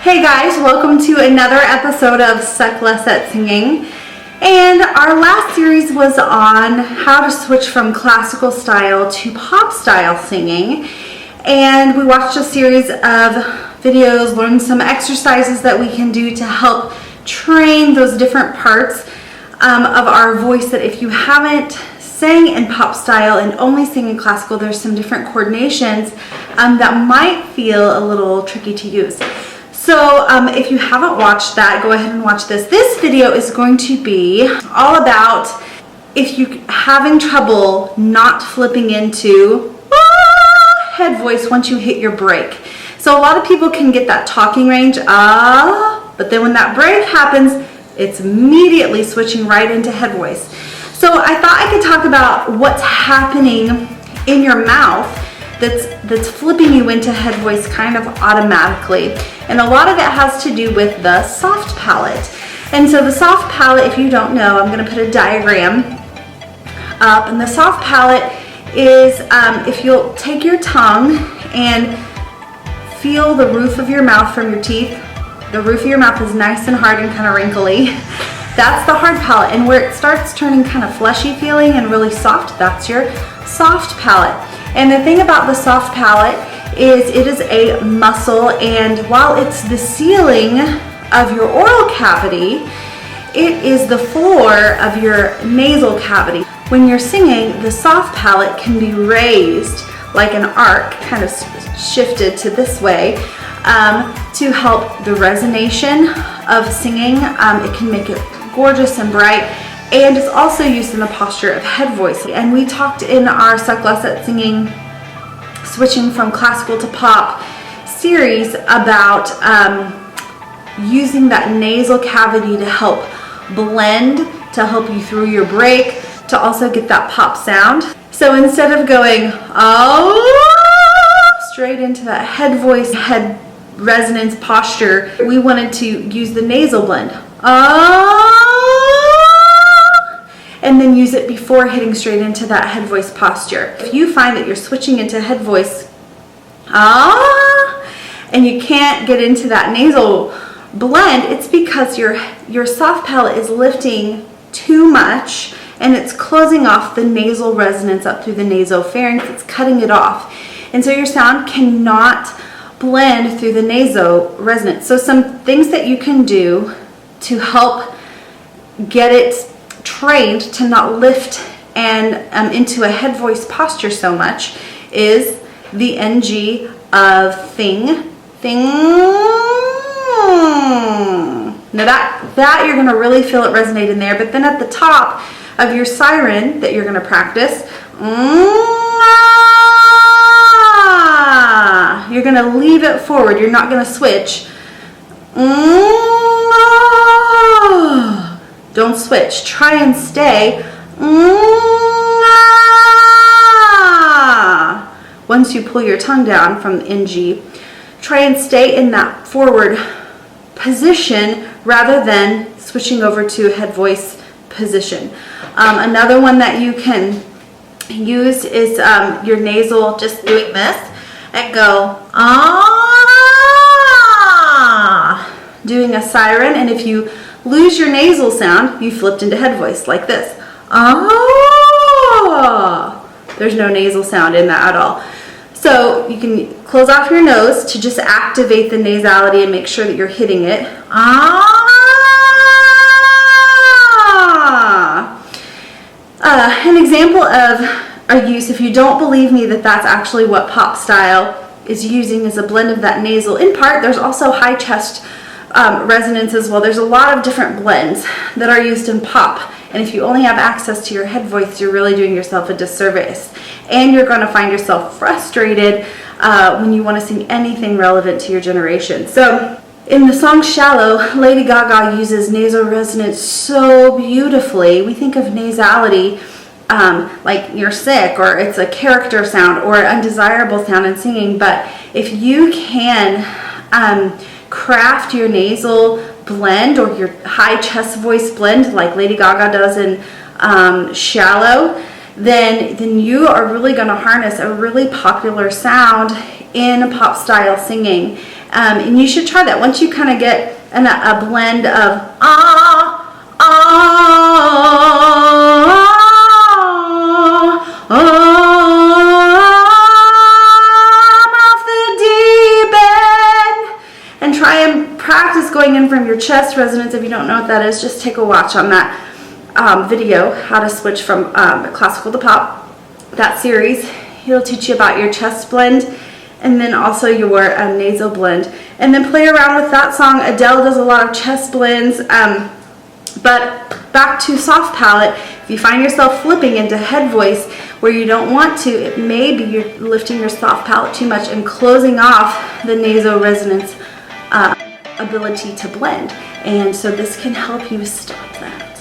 Hey guys, welcome to another episode of Suck Less at Singing. And our last series was on how to switch from classical style to pop style singing. And we watched a series of videos, learned some exercises that we can do to help train those different parts of our voice that if you haven't sang in pop style and only sing in classical, there's some different coordinations that might feel a little tricky to use. So if you haven't watched that, go ahead and watch this. This video is going to be all about if you're having trouble not flipping into head voice once you hit your break. So a lot of people can get that talking range, but then when that break happens, it's immediately switching right into head voice. So I thought I could talk about what's happening in your mouth that's flipping you into head voice kind of automatically. And a lot of it has to do with the soft palate. And so the soft palate, if you don't know, I'm going to put a diagram up. And the soft palate is if you'll take your tongue and feel the roof of your mouth from your teeth. The roof of your mouth is nice and hard and kind of wrinkly. That's the hard palate. And where it starts turning kind of fleshy feeling and really soft, that's your soft palate. And the thing about the soft palate is it is a muscle, and while it's the ceiling of your oral cavity, it is the floor of your nasal cavity. When you're singing, the soft palate can be raised like an arc, kind of shifted to this way, to help the resonation of singing. It can make it gorgeous and bright. And it's also used in the posture of head voice. And we talked in our Suck Less at Singing, switching from classical to pop series about using that nasal cavity to help blend, to help you through your break, to also get that pop sound. So instead of going, straight into that head voice, head resonance posture, we wanted to use the nasal blend. And then use it before hitting straight into that head voice posture. If you find that you're switching into head voice, and you can't get into that nasal blend, it's because your soft palate is lifting too much and it's closing off the nasal resonance up through the nasopharynx. It's cutting it off. And so your sound cannot blend through the nasal resonance. So some things that you can do to help get it trained to not lift and into a head voice posture so much is the NG of thing. Now that you're going to really feel it resonate in there, but then at the top of your siren that you're going to practice, you're going to leave it forward. You're not going to switch. Don't switch. Try and stay. Once you pull your tongue down from NG, try and stay in that forward position rather than switching over to head voice position. Another one that you can use is your nasal, just doing this and go, doing a siren. And if you lose your nasal sound, you flipped into head voice like this. There's no nasal sound in that at all. So you can close off your nose to just activate the nasality and make sure that you're hitting it. An example of a use, if you don't believe me that that's actually what pop style is using, is a blend of that nasal. In part, there's also high chest resonance as well. There's a lot of different blends that are used in pop, and if you only have access to your head voice, you're really doing yourself a disservice, and you're going to find yourself frustrated when you want to sing anything relevant to your generation. So in the song Shallow, Lady Gaga uses nasal resonance so beautifully. We think of nasality like you're sick, or it's a character sound or an undesirable sound in singing, but if you can craft your nasal blend or your high chest voice blend like Lady Gaga does in Shallow, then you are really going to harness a really popular sound in pop style singing. And you should try that. Once you kind of get a blend of ah, and try and practice going in from your chest resonance. If you don't know what that is, just take a watch on that video, how to switch from classical to pop, that series. It'll teach you about your chest blend and then also your nasal blend. And then play around with that song. Adele does a lot of chest blends. But back to soft palate, if you find yourself flipping into head voice where you don't want to, it may be you're lifting your soft palate too much and closing off the nasal resonance ability to blend. And so this can help you stop that.